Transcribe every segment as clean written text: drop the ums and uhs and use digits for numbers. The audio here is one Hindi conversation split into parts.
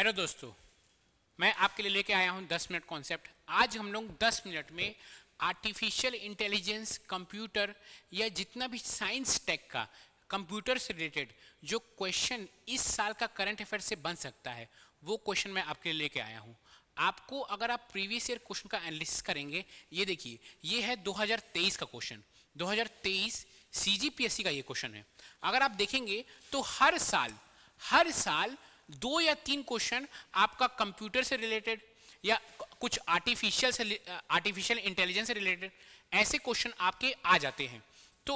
हेलो दोस्तों, मैं आपके लिए लेके आया हूँ 10 मिनट कॉन्सेप्ट। आज हम लोग 10 मिनट में आर्टिफिशियल इंटेलिजेंस, कंप्यूटर या जितना भी साइंस टेक का कंप्यूटर से रिलेटेड जो क्वेश्चन इस साल का करंट अफेयर से बन सकता है वो क्वेश्चन मैं आपके लिए लेके आया हूँ। आपको अगर आप प्रीवियस ईयर क्वेश्चन का एनालिसिस करेंगे, ये देखिए, ये है 2023 का क्वेश्चन। 2023 सीजीपीएससी का ये क्वेश्चन है। अगर आप देखेंगे तो हर साल 2 या 3 क्वेश्चन आपका कंप्यूटर से रिलेटेड या कुछ आर्टिफिशियल इंटेलिजेंस से रिलेटेड ऐसे क्वेश्चन आपके आ जाते हैं। तो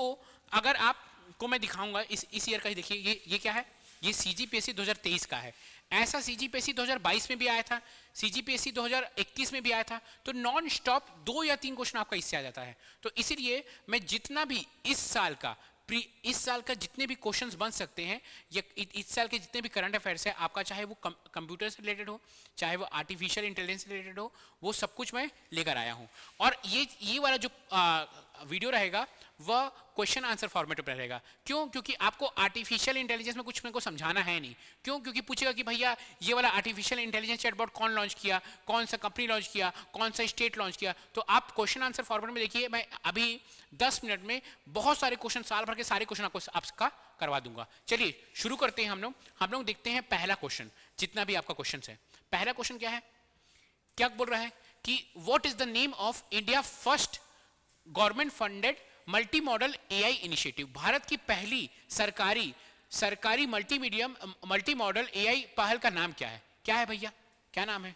अगर आपको मैं दिखाऊंगा इस ईयर का ही, देखिए ये क्या है, ये सीजीपीएससी 2023 का है। ऐसा सीजीपीएससी 2022 में भी आया था, सीजीपीएससी 2021 में भी आया था। तो नॉन स्टॉप 2 या 3 क्वेश्चन आपका इससे आ जाता है। तो इसीलिए मैं जितना भी इस साल का जितने भी क्वेश्चंस बन सकते हैं या इस साल के जितने भी करंट अफेयर्स है आपका, चाहे वो कंप्यूटर से रिलेटेड हो, चाहे वो आर्टिफिशियल इंटेलिजेंस से रिलेटेड हो, वो सब कुछ मैं लेकर आया हूँ। और ये वाला जो वीडियो रहेगा वह क्वेश्चन आंसर फॉर्मेट पर रहेगा। क्यों? क्योंकि आपको आर्टिफिशियल इंटेलिजेंस में कुछ मेरे को समझाना है नहीं। क्यों? क्योंकि पूछेगा कि भैया ये वाला आर्टिफिशियल इंटेलिजेंस चैटबॉट कौन लॉन्च किया, कौन सा कंपनी लॉन्च किया, कौन सा स्टेट लॉन्च किया। तो आप क्वेश्चन आंसर फॉर्मेट में देखिए, मैं अभी 10 मिनट में बहुत सारे क्वेश्चन, साल भर के सारे क्वेश्चन आपका करवा दूंगा। चलिए शुरू करते हैं। हम लोग देखते हैं पहला क्वेश्चन, जितना भी आपका क्वेश्चन है। पहला क्वेश्चन क्या है, क्या बोल रहा है कि what is the name of India first government funded multi modal AI initiative. Bharat की पहली सरकारी मल्टी मॉडल एआई पहल का नाम क्या है? क्या है भैया, क्या नाम है?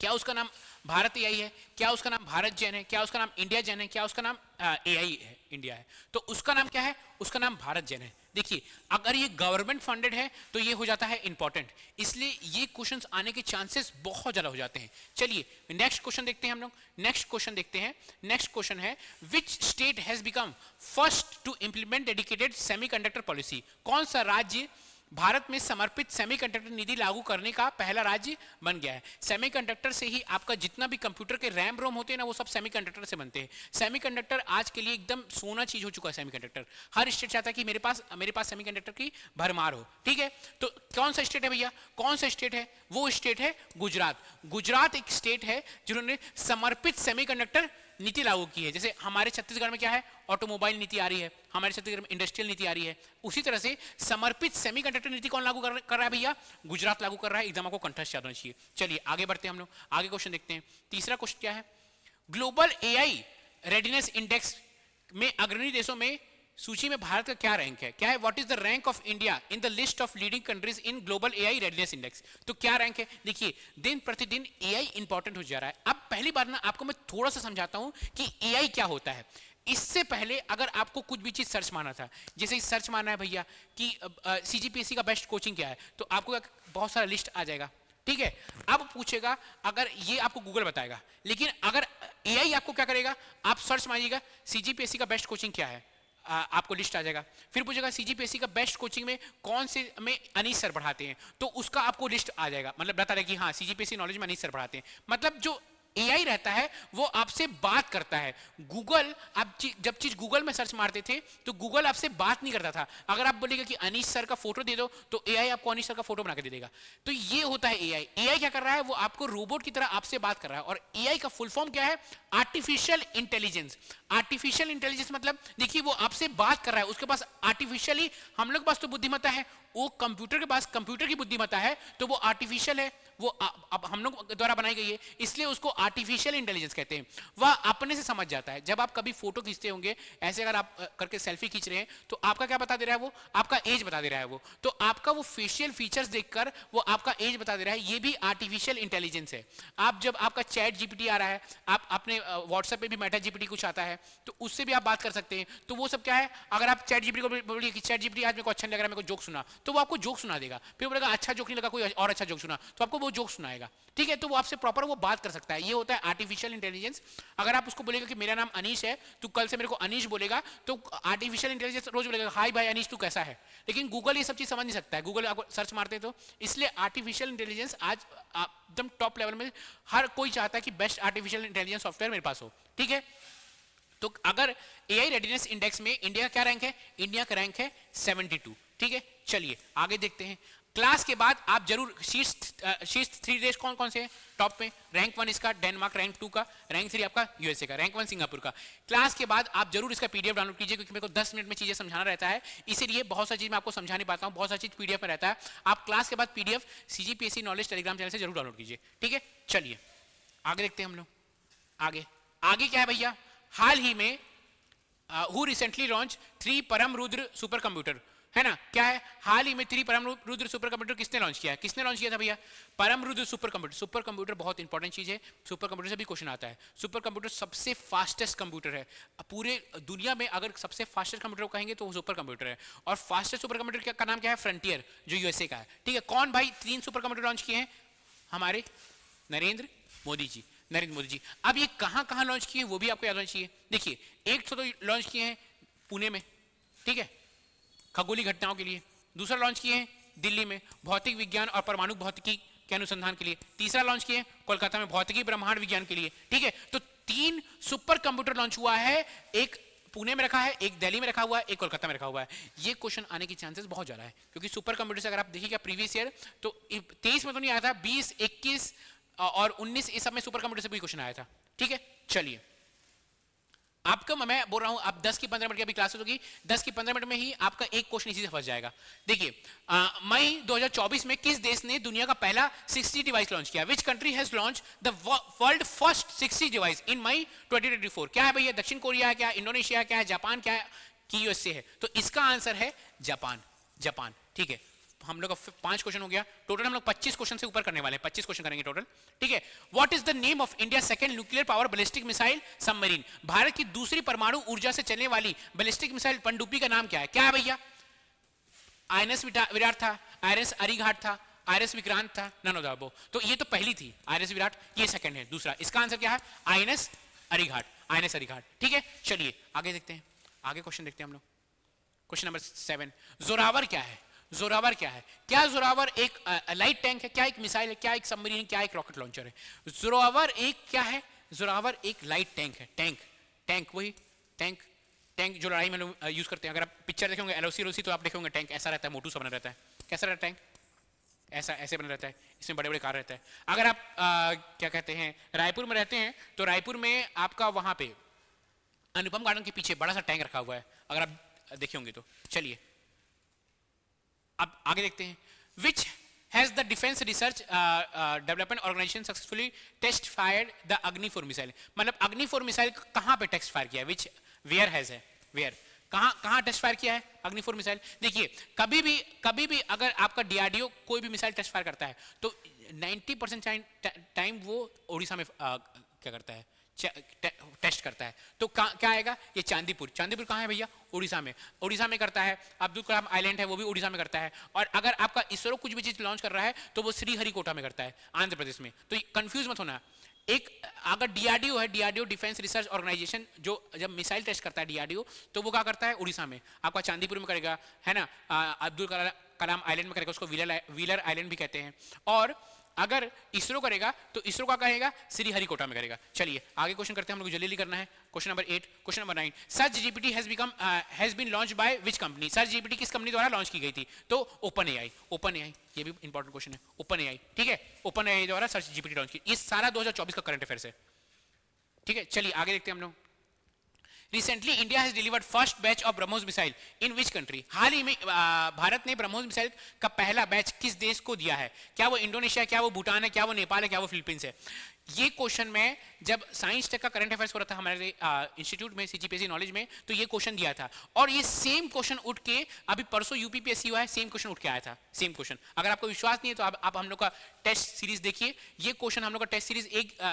क्या उसका नाम भारत एआई है? क्या उसका नाम भारत जेन है? क्या उसका नाम इंडिया जेन है? क्या उसका नाम एआई है, इंडिया है? तो उसका नाम क्या है? उसका नाम भारत जेन है। देखिए, अगर ये गवर्नमेंट फंडेड है तो ये हो जाता है इंपॉर्टेंट, इसलिए ये क्वेश्चंस आने के चांसेस बहुत ज्यादा हो जाते हैं। चलिए नेक्स्ट क्वेश्चन देखते हैं। हम लोग नेक्स्ट क्वेश्चन देखते हैं। नेक्स्ट क्वेश्चन है, which state has become first to implement dedicated semiconductor policy. कौन सा राज्य भारत में समर्पित सेमीकंडक्टर नीति लागू करने का पहला राज्य बन गया है? सेमीकंडक्टर से ही आपका जितना भी कंप्यूटर के रैम रोम होते हैं ना, वो सब सेमीकंडक्टर से बनते हैं। सेमीकंडक्टर आज के लिए एकदम सोना चीज हो चुका है। सेमीकंडक्टर हर स्टेट चाहता है कि मेरे पास सेमीकंडक्टर की भरमार हो। ठीक है, तो कौन सा स्टेट है भैया? कौन सा स्टेट है? वो स्टेट है गुजरात। गुजरात एक स्टेट है जिन्होंने समर्पित सेमीकंडक्टर नीति लागू की है। जैसे हमारे छत्तीसगढ़ में क्या है, ऑटोमोबाइल नीति आ रही है, हमारे छत्तीसगढ़ में इंडस्ट्रियल नीति आ रही है। उसी तरह से समर्पित सेमीकंडक्टर नीति कौन लागू कर रहा है भैया? गुजरात लागू कर रहा है। एकदम आपको कंठस्थ याद होना चाहिए। चलिए आगे बढ़ते हैं। हम लोग आगे क्वेश्चन देखते हैं। तीसरा क्वेश्चन क्या है, ग्लोबल एआई रेडीनेस इंडेक्स में अग्रणी देशों में सूची में भारत का क्या रैंक है? क्या है, what is the rank of India in the list of leading countries in global AI readiness index. तो क्या रैंक है? देखिए, दिन प्रतिदिन एआई इंपॉर्टेंट हो जा रहा है। अब पहली बार ना आपको मैं थोड़ा सा समझाता हूं कि एआई क्या होता है। इससे पहले अगर आपको कुछ भी चीज सर्च मारना था, जैसे सर्च मारना है भैया कि सीजीपीएससी का बेस्ट कोचिंग क्या है, तो आपको बहुत सारा लिस्ट आ जाएगा। ठीक है, अब पूछेगा, अगर ये आपको गूगल बताएगा, लेकिन अगर एआई आपको क्या करेगा, आप सर्च मारिएगा सीजीपीएससी का बेस्ट कोचिंग क्या है, आपको लिस्ट आ जाएगा। फिर पूछेगा सीजीपीएससी का बेस्ट कोचिंग में कौन से में अनीश सर पढ़ाते हैं, तो उसका आपको लिस्ट आ जाएगा। मतलब बता रहे कि हाँ सीजीपीएससी नॉलेज में अनीश सर पढ़ाते हैं। मतलब जो एआई रहता है वो आपसे बात करता है। गूगल, आप जब चीज गूगल में सर्च मारते थे तो गूगल आपसे बात नहीं करता था। अगर आप बोलेगा कि अनीश सर का फोटो दे दो तो एआई आपको अनीश सर का फोटो बना के दे देगा। तो ये होता है एआई। एआई क्या कर रहा है, वो आपको रोबोट की तरह आपसे बात कर रहा है। और एआई का फुल फॉर्म क्या है? Artificial intelligence. आर्टिफिशियल इंटेलिजेंस मतलब देखिए, वो आपसे बात कर रहा है, उसके पास आर्टिफिशियली, हम लोग के पास तो बुद्धिमत्ता है, वो कंप्यूटर के पास कंप्यूटर की बुद्धिमत्ता है, तो वो आर्टिफिशियल है, वो अब हम लोग द्वारा बनाई गई है, इसलिए उसको आर्टिफिशियल इंटेलिजेंस कहते हैं। वह अपने से समझ जाता है। जब आप कभी फोटो खींचते होंगे ऐसे, अगर आप करके सेल्फी खींच रहे हैं, तो आपका क्या बता दे रहा है? वो आपका एज बता दे रहा है। वो तो आपका वो फेशियल फीचर्स देखकर वो आपका एज बता दे रहा है। ये भी आर्टिफिशियल इंटेलिजेंस है। आप जब आपका चैट जीपीटी आ रहा है, आप अपने व्हाट्सएप पे भी मेटा जीपीटी कुछ आता है, तो उससे भी आप बात कर सकते हैं। तो वो सब क्या है, अगर आप चैट जीपीटी को बोलिए कि चैट जीपीटी आज मेरे को अच्छा नहीं लग रहा है, मेरे को जोक सुना, तो वो आपको जोक सुना देगा। फिर बोलेगा अच्छा जोक नहीं लगा, कोई और अच्छा जोक सुना, तो आपको वो जोक सुनाएगा। ठीक है, तो वो आपसे प्रॉपर वो बात कर सकता है। ये होता है आर्टिफिशियल इंटेलिजेंस। अगर आप उसको बोलेगा कि मेरा नाम अनीश है, तो कल से मेरे को अनीश बोलेगा, तो आर्टिफिशियल इंटेलिजेंस रोज बोलेगा हाय भाई अनीश तू कैसा है। लेकिन गूगल ये सब चीज समझ नहीं सकता है। गूगल आपको सर्च मारते तो, इसलिए आर्टिफिशियल इंटेलिजेंस आज एकदम टॉप लेवल में हर कोई चाहता है कि बेस्ट आर्टिफिशियल इंटेलिजेंस सॉफ्टवेयर मेरे पास हो। ठीक है, तो अगर एआई रेडीनेस इंडेक्स में इंडिया का क्या रैंक है? इंडिया का रैंक है 72। ठीक है, चलिए आगे देखते हैं। क्लास के बाद आप जरूर शीर्ष 3 देश कौन कौन से हैं टॉप पे? रैंक 1 इसका डेनमार्क, रैंक 2 का, रैंक 3 आपका यूएसए का, रैंक 1 सिंगापुर का। क्लास के बाद आप जरूर इसका पीडीएफ डाउनलोड कीजिए, क्योंकि मेरे को 10 मिनट में चीजें समझाना रहता है, इसीलिए बहुत सारी चीज मैं आपको समझा नहीं पाता हूँ, बहुत सारी चीज पीडीएफ में रहता है। आप क्लास के बाद PDF CGPSC knowledge Telegram channel से जरूर डाउनलोड कीजिए, ठीक है। चलिए आगे देखते हैं हम लोग। आगे आगे क्या है भैया? हाल ही में हु रिसेंटली लॉन्च 3 परम रुद्र सुपर कंप्यूटर, है ना? क्या है? हाल ही में 3 परम रुद्र सुपर कंप्यूटर किसने लॉन्च किया है? किसने लॉन्च किया था भैया? परम Rudra super computer. Super computer बहुत इंपॉर्टेंट चीज है, सुपर कंप्यूटर से भी क्वेश्चन आता है। सुपर कंप्यूटर सबसे फास्टेस्ट कंप्यूटर है पूरे दुनिया में, अगर सबसे फास्टेस्ट कंप्यूटर को कहेंगे तो वो सुपर कंप्यूटर है। और फास्टेस्ट सुपर कंप्यूटर का नाम क्या है? फ्रंटियर, जो यूएसए का है, ठीक है। कौन भाई 3 सुपर कंप्यूटर लॉन्च किए हैं? हमारे नरेंद्र मोदी जी, नरेंद्र मोदी जी। अब ये कहां कहां लॉन्च किए वो भी आपको याद होना चाहिए। देखिए, एक तो लॉन्च किए हैं पुणे में, ठीक है, खगोलीय घटनाओं के लिए। दूसरा लॉन्च किए हैं दिल्ली में भौतिक विज्ञान और परमाणु भौतिकी के अनुसंधान के लिए। तीसरा लॉन्च किए हैं कोलकाता में भौतिकी ब्रह्मांड विज्ञान के लिए, ठीक है। तो 3 सुपर कंप्यूटर लॉन्च हुआ है, एक पुणे में रखा है, एक दिल्ली में रखा हुआ है, एक कोलकाता में रखा हुआ है। ये क्वेश्चन आने की चांसेस बहुत ज्यादा है, क्योंकि सुपर कंप्यूटर से अगर आप देखिएगा प्रीवियस ईयर तो 23 में तो नहीं आया था, 20, 21 और 19 इस सब में सुपर कंप्यूटर से भी क्वेश्चन आया था, ठीक है। चलिए आपका मैं बोल रहा हूं, आप 10 की 15 मिनट की अभी क्लासेस होगी, 10 की 15 मिनट में ही आपका एक क्वेश्चन इसी से फंस जाएगा। देखिए, मई 2024 में किस देश ने दुनिया का पहला 6G डिवाइस लॉन्च किया? Which country has launch the world first 6G device in May 2024? क्या है भैया? दक्षिण कोरिया है क्या, इंडोनेशिया क्या है, जापान क्या है, कि यूएसए है? तो इसका आंसर है जापान, जापान, ठीक है। हम लोग का 5 क्वेश्चन हो गया टोटल, हम लोग 25 क्वेश्चन से ऊपर करने वाले हैं, 25 क्वेश्चन करेंगे टोटल, ठीक है। What is the name of India second nuclear power ballistic missile submarine? Bharat की दूसरी परमाणु ऊर्जा से चलने वाली बैलिस्टिक मिसाइल पनडुब्बी का नाम क्या है? क्या है भैया? आईएनएस विराट था, आईएनएस अरिघाट था, आईएनएस विक्रांत था, नन ऑफ द अबव। तो ये तो पहली थी आईएनएस विराट, ये सेकंड है। दूसरा इसका आंसर क्या है? आईएनएस अरिघाट, आईएनएस अरिघाट, ठीक है। चलिए आगे देखते हैं, आगे क्वेश्चन देखते हैं हम लोग। क्वेश्चन नंबर 7, जोरावर क्या है? जोरावर क्या है? क्या जोरावर एक लाइट टैंक है, क्या एक मिसाइल है, क्या एक सबमरीन है, क्या एक रॉकेट लॉन्चर है? जोरावर एक क्या है? जोरावर एक लाइट टैंक है, टैंक, टैंक वही टैंक, टैंक जो लड़ाई में लोग यूज करते हैं। अगर आप पिक्चर देखेंगे एलओसी तो आप देखेंगे टैंक ऐसा रहता है, मोटू सा बना रहता है। कैसा रहता है टैंक? ऐसा, ऐसे बना रहता है, इसमें बड़े बड़े कार रहता है। अगर आप क्या कहते हैं रायपुर में रहते हैं तो रायपुर में आपका वहां पे अनुपम गार्डन के पीछे बड़ा सा टैंक रखा हुआ है, अगर आप देखे होंगे तो। चलिए अब आगे देखते हैं। Which has the Defence Research Development Organisation successfully test fired the Agni 4 missile? मतलब अग्नि 4 मिसाइल कहां पे टेस्ट फायर किया है? विच, वेयर हैज है, वेयर, कहां टेस्ट फायर किया है अग्नि 4 मिसाइल? देखिए कभी भी अगर आपका डीआरडीओ कोई भी मिसाइल टेस्ट फायर करता है तो 90% टाइम वो उड़ीसा में क्या करता है, टेस्ट करता है। तो क्या आएगा? ये चांदीपुर, चांदीपुर कहाँ है भैया? उड़ीसा में, उड़ीसा में करता है। अब्दुल कलाम आइलैंड है वो भी उड़ीसा में करता है। और अगर आपका इसरो कुछ भी चीज लॉन्च कर रहा है तो वो श्रीहरिकोटा में करता है, आंध्र प्रदेश में। तो कंफ्यूज मत होना। एक अगर डीआरडीओ है, डीआरडीओ डिफेंस रिसर्च ऑर्गेनाइजेशन, जो जब मिसाइल टेस्ट करता है डीआरडीओ तो वो क्या करता है? उड़ीसा में, आपका चांदीपुर में करेगा, है ना, अब्दुल कलाम आइलैंड में करेगा, उसको व्हीलर आइलैंड भी कहते हैं। और अगर इसरो करेगा तो इसरो का कहेगा श्रीहरिकोटा में करेगा। चलिए आगे क्वेश्चन करते हैं, हम लोग जल्दी करना है। Question number 8, question number 9, search GPT has been launch by which company? Search GPT किस कंपनी द्वारा लॉन्च की गई थी? तो ओपन एआई, ओपन एआई, ये भी इंपॉर्टेंट क्वेश्चन है। ओपन एआई, ठीक है, ओपन एआई द्वारा सर्च जीपीटी लॉन्च की। ये सारा 2024 का करंट अफेयर्स है, ठीक है। चलिए आगे देखते हैं हम लोग। Recently, India has delivered first batch of BrahMos missile in which country? हाल ही में भारत ने ब्रह्मोस मिसाइल का पहला बैच किस देश को दिया है? क्या वो इंडोनेशिया, क्या वो भूटान है, क्या वो नेपाल है, क्या वो फिलीपींस है? ये क्वेश्चन में जब साइंस टेक का करंट अफेयर्स हो रहा था हमारे इंस्टीट्यूट में, सीजीपीएससी नॉलेज में, तो ये क्वेश्चन दिया था। और ये सेम क्वेश्चन उठ के अभी परसों यूपीपीएससी हुआ है, सेम क्वेश्चन उठ के आया था, सेम क्वेश्चन। अगर आपको विश्वास नहीं है तो आप हम लोग का टेस्ट सीरीज देखिए। ये क्वेश्चन हम लोग का टेस्ट सीरीज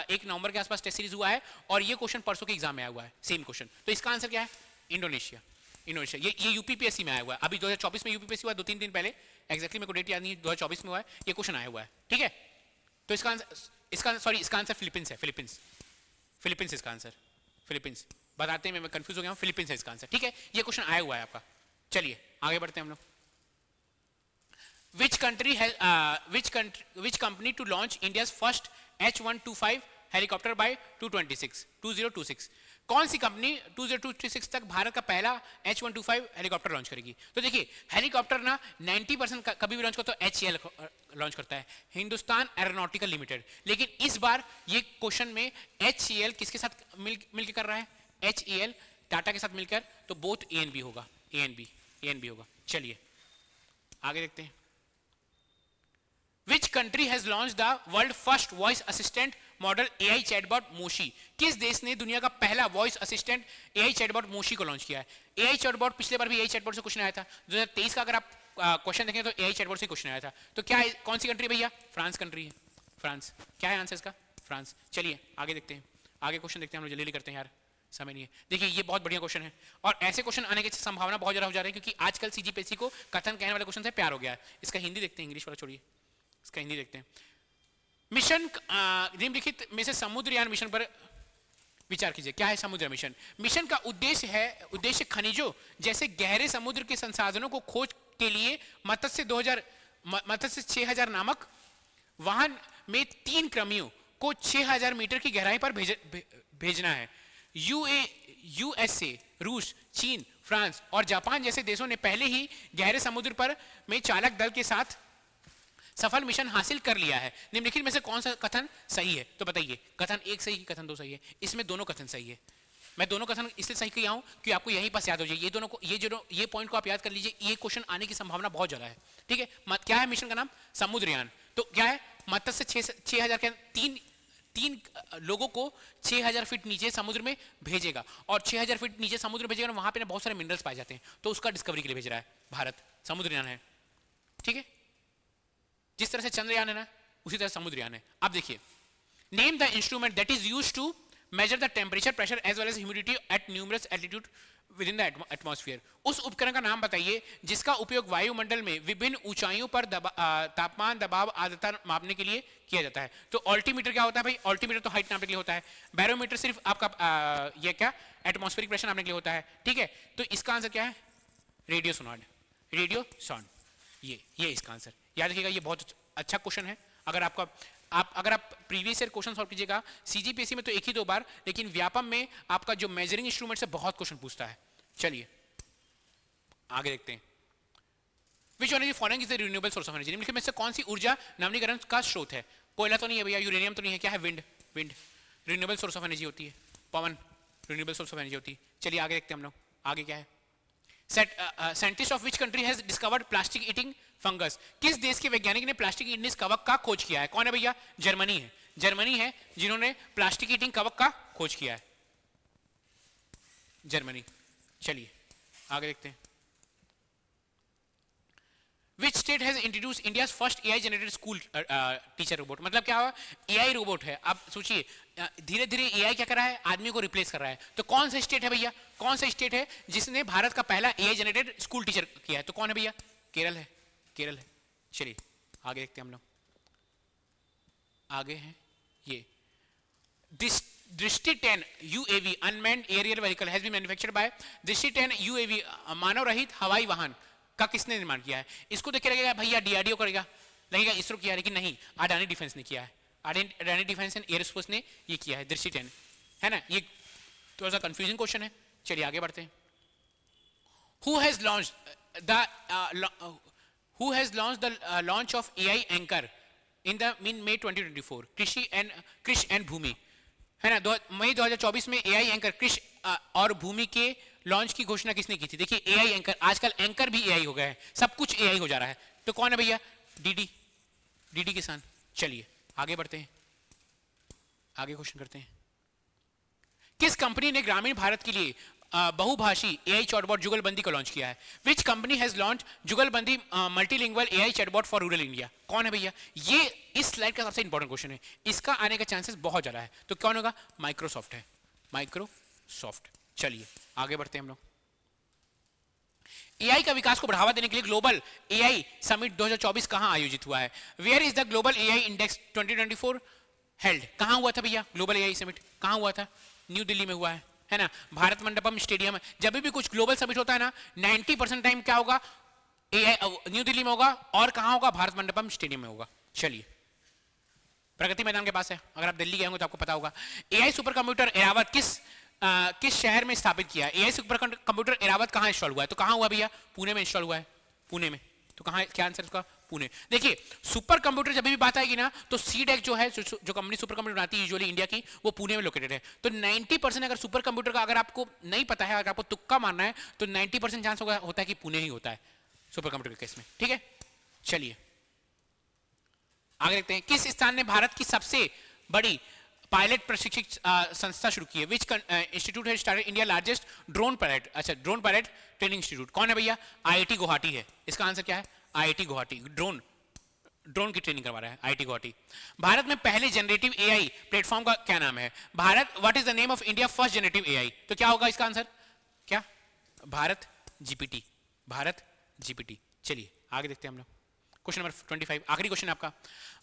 1 नवंबर के आसपास टेस्ट सीरीज हुआ है, और ये क्वेश्चन परसों के एग्जाम में आया हुआ है, सेम क्वेश्चन। तो इसका आंसर क्या है? Indonesia, Indonesia. ये यूपीपीएससी में आया हुआ है, अभी 2024 में यूपीपीएससी हुआ, 2-3 दिन पहले, एक्जैक्टली मेरे को डेट याद नहीं है, 2024 में हुआ है ये क्वेश्चन आया हुआ है, ठीक है। तो इसका आंसर फिलीपींस है, फिलीपींस, फिलीपींस इसका आंसर, फिलीपींस। बताते हैं मैं कंफ्यूज हो गया हूं, फिलीपींस है इसका आंसर, ठीक है। ये क्वेश्चन आया हुआ है आपका। चलिए आगे बढ़ते हैं हम लोग। which company to launch India's first H-125 helicopter by 2026? कौन सी कंपनी 2026 तक भारत का पहला H125 हेलीकॉप्टर लॉन्च करेगी? तो देखिए हेलीकॉप्टर ना 90% कभी भी लॉन्च करता है तो HAL लॉन्च करता है, हिंदुस्तान एरोनॉटिकल लिमिटेड। लेकिन इस बार ये क्वेश्चन में HAL किसके साथ मिलकर कर रहा है? HAL टाटा के साथ मिलकर, तो बोथ ए एंड बी होगा, ए एंड बी होगा। चलिए आगे देखते हैं। Which country has launched the world first voice assistant model AI chatbot Moshi? किस देश ने दुनिया का पहला voice assistant AI chatbot Moshi को लॉन्च किया है? AI chatbot पिछले बार भी AI chatbot से क्वेश्चन आया था 2023 का, अगर आप क्वेश्चन देखें तो AI chatbot से क्वेश्चन आया था। तो क्या है, कौन सी कंट्री भैया? फ्रांस कंट्री है, फ्रांस। क्या है आंसर इसका? फ्रांस। चलिए आगे देखते हैं, आगे क्वेश्चन देखते हैं, हम लोग जल्दी करते हैं यार, समय नहीं है। देखिए ये बहुत बढ़िया क्वेश्चन है और ऐसे क्वेश्चन आने की संभावना बहुत ज्यादा हो जा रही है क्योंकि आजकल CGPSC को कथन कहने वाले क्वेश्चन से प्यार हो गया है। इसका हिंदी देखते हैं, इंग्लिश वाला छोड़िए, इसका हिंदी देखते हैं। मिशन निम्नलिखित में से समुद्रयान मिशन पर विचार कीजिए। क्या है समुद्र मिशन? मिशन का उद्देश्य खनिजों जैसे गहरे समुद्र के संसाधनों को खोज के लिए मत्स्य 6000 नामक वाहन में 3 क्रमियों को 6000 मीटर की गहराई पर भेजना है। USA, रूस, चीन, फ्रांस और जापान जैसे देशों ने पहले ही गहरे समुद्र पर में चालक दल के साथ सफल मिशन हासिल कर लिया है। निम्नलिखित में से कौन सा कथन सही है? तो बताइए, कथन 1 सही, कथन 2 सही है? इसमें दोनों कथन सही है। मैं दोनों कथन इसलिए सही किया हूं कि आपको यही पास याद हो जाए। ये पॉइंट को आप याद कर लीजिए, ये क्वेश्चन आने की संभावना बहुत ज्यादा है। ठीक है, क्या है मिशन का नाम? समुद्रयान। तो क्या है? मत्स्य 6000 के 3 लोगों को 6000 फीट नीचे समुद्र में भेजेगा और 6000 फीट नीचे समुद्र में भेजेगा, वहां पे ना बहुत सारे मिनरल्स पाए जाते हैं, तो उसका डिस्कवरी के लिए भेज रहा है भारत। समुद्रयान है, ठीक है, जिस तरह से चंद्रयान है ना, उसी तरह समुद्रयान है। अब देखिए, name the instrument that is used to measure the temperature, pressure as well as humidity at numerous altitude within the atmosphere. उस उपकरण का नाम बताइए जिसका उपयोग वायुमंडल में विभिन्न ऊंचाइयों पर तापमान, दबाव, आर्द्रता मापने के लिए किया जाता है। तो ऑल्टीमीटर क्या होता है भाई? ऑल्टीमीटर तो हाइट नापने के लिए होता है। बैरोमीटर सिर्फ आपका ये क्या एटमॉस्फेरिक प्रेशर नापने के लिए होता है। ठीक है, तो इसका आंसर क्या है? रेडियो सोनाड। ये इसका आंसर याद रखिएगा। ये बहुत अच्छा क्वेश्चन है। अगर आप प्रीवियस ईयर क्वेश्चन सॉल्व कीजिएगा CGPSC में तो 1 ही 2 बार, लेकिन व्यापम में आपका जो मेजरिंग इंस्ट्रूमेंट से बहुत क्वेश्चन पूछता है। चलिए आगे देखते हैं। Which one is the following is the renewable source of energy? निम्नलिखित में से कौन सी ऊर्जा नवीनीकरण का स्रोत है? कोयला तो नहीं है भैया, यूरेनियम तो नहीं है, क्या है? Wind renewable source of energy होती है। पवन रिन्यूएबल सोर्स ऑफ एनर्जी होती है। चलिए आगे देखते हैं हम लोग, आगे क्या है? Scientist of which country has discovered plastic eating fungus? किस देश के वैज्ञानिक ने प्लास्टिक ईटिंग कवक का खोज किया है? कौन है भैया? जर्मनी है जिन्होंने प्लास्टिक ईटिंग कवक का खोज किया है, जर्मनी। चलिए आगे देखते हैं। Which state has introduced India's first AI generated school teacher robot? मतलब क्या हुआ? AI रोबोट है। अब सोचिए, धीरे धीरे AI क्या कर रहा है? आदमी को रिप्लेस कर रहा है। तो कौन सा स्टेट है भैया? कौन सा स्टेट है जिसने भारत का पहला AI जनरेटेड स्कूल टीचर किया है? तो कौन है भैया? केरल है। चलिए आगे देखते हैं हम लोग, आगे है ये Drishti 10 UAV unmanned aerial vehicle has been manufactured by Drishti 10 UAV मानव रहित हवाई वाहन का किसने निर्माण किया है? इसको देख के लगेगा भैया DRDO करेगा, लगेगा इसरो किया है, लेकिन नहीं, अडानी डिफेंस ने किया है। अडानी डिफेंस एंड एयरस्पेस ने ये किया है, दृष्टि 10 है ना। ये थोड़ा सा कंफ्यूजिंग क्वेश्चन है। चलिए आगे बढ़ते हैं। Who has launched the launch of AI anchor in May 2024? Krish and Bhumi है ना। मई 2024 में AI एंकर कृष और भूमि के लॉन्च की घोषणा किसने की थी? देखिए AI एंकर, आजकल एंकर भी AI हो गया है, सब कुछ AI हो जा रहा है। तो कौन है भैया? DD किसान। चलिए आगे बढ़ते हैं, आगे क्वेश्चन करते हैं। किस कंपनी ने ग्रामीण भारत के लिए बहुभाषी AI चैटबॉट जुगलबंदी को लॉन्च किया है? विच कंपनी हैज लॉन्च जुगलबंदी multilingual AI chatbot for rural India? कौन है भैया? ये इस स्लाइड का सबसे इंपॉर्टेंट क्वेश्चन है, इसका आने का चांसेस बहुत ज्यादा है। तो कौन होगा? माइक्रोसॉफ्ट है, माइक्रोसॉफ्ट। चलिए आगे बढ़ते हैं हम लोग। AI का विकास को बढ़ावा देने के लिए ग्लोबल AI समिट 2024 कहां आयोजित हुआ है? Where is the global AI index 2024 held? कहां हुआ था भैया ग्लोबल AI समिट? कहां हुआ था? न्यू दिल्ली में हुआ है ना, भारत मंडपम स्टेडियम है। जब भी कुछ ग्लोबल समिट होता है ना, 90% टाइम क्या होगा? न्यू दिल्ली में होगा। और कहां होगा? भारत मंडपम स्टेडियम में होगा। चलिए, प्रगति मैदान के पास है, अगर आप दिल्ली गए होंगे तो आपको पता होगा। AI सुपर कंप्यूटर एरावत किस किस शहर में स्थापित किया? एआई सुपर कंप्यूटर एरावत कहाँ इंस्टॉल हुआ है? तो कहाँ हुआ भैया? पुणे में इंस्टॉल हुआ है, पुणे में। तो कहाँ, क्या आंसर उसका? पुणे। देखिए सुपर कंप्यूटर जब भी बात आएगी ना तो सीडेक जो है, जो कंपनी सुपर कंप्यूटर बनाती है यूजुअली इंडिया की, वो पुणे में लोकेटेड है। तो 90% अगर सुपर कंप्यूटर का अगर आपको नहीं पता है, अगर आपको तुक्का मारना है, तो 90% चांस होता है कि पुणे ही होता है सुपर कंप्यूटर के केस में। ठीक है, चलिए आगे देखते हैं। किस स्थान ने भारत की सबसे बड़ी पायलट प्रशिक्षित संस्था शुरू की है? विच इंस्टीट्यूट है started India largest drone pilot, अच्छा ड्रोन पायलट ट्रेनिंग इंस्टीट्यूट? कौन है भैया? आईआईटी गुवाहाटी है। इसका आंसर क्या है? आईआईटी गुवाहाटी। ड्रोन की ट्रेनिंग करवा रहा है आईआईटी गुवाहाटी। भारत में पहले जनरेटिव एआई प्लेटफॉर्म का क्या नाम है? Bharat, what is the name of India first generative AI? तो क्या होगा इसका आंसर? क्या? Bharat GPT, Bharat GPT. चलिए आगे देखते हैं हम लोग। क्वेश्चन नंबर 25, आखिरी क्वेश्चन आपका।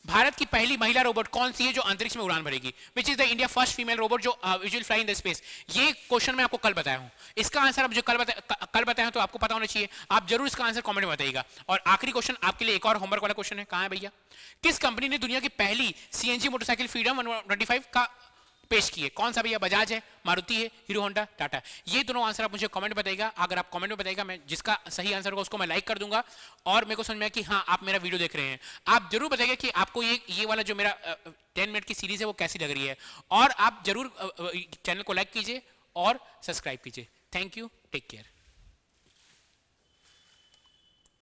भारत की पहली महिला रोबोट कौन सी है जो अंतरिक्ष में उड़ान भरेगी? Which is the India first female robot जो will fly in the space? ये क्वेश्चन मैं आपको कल बताया हूं। इसका आंसर आप जो कल बताया तो आपको पता होना चाहिए। आप जरूर इसका आंसर कमेंट में बताइएगा। और आखिरी क्वेश्चन आपके लिए एक और होमवर्क वाला क्वेश्चन है। कहां है भैया? किस कंपनी ने दुनिया की पहली सीएनजी मोटरसाइकिल फ्रीडम 125 का पेश किए? कौन सा भैया? बजाज है, मारुति है, हीरो होंडा, टाटा। ये दोनों आंसर आप मुझे कमेंट में बताइएगा। अगर आप कमेंट में बताइएगा, मैं जिसका सही आंसर होगा उसको मैं लाइक कर दूंगा। और मेरे को समझ में आया कि हाँ आप मेरा वीडियो देख रहे हैं। आप जरूर बताइएगा कि आपको ये वाला जो मेरा 10 मिनट की सीरीज है वो कैसी लग रही है। और आप जरूर चैनल को लाइक कीजिए और सब्सक्राइब कीजिए। Thank you, take care.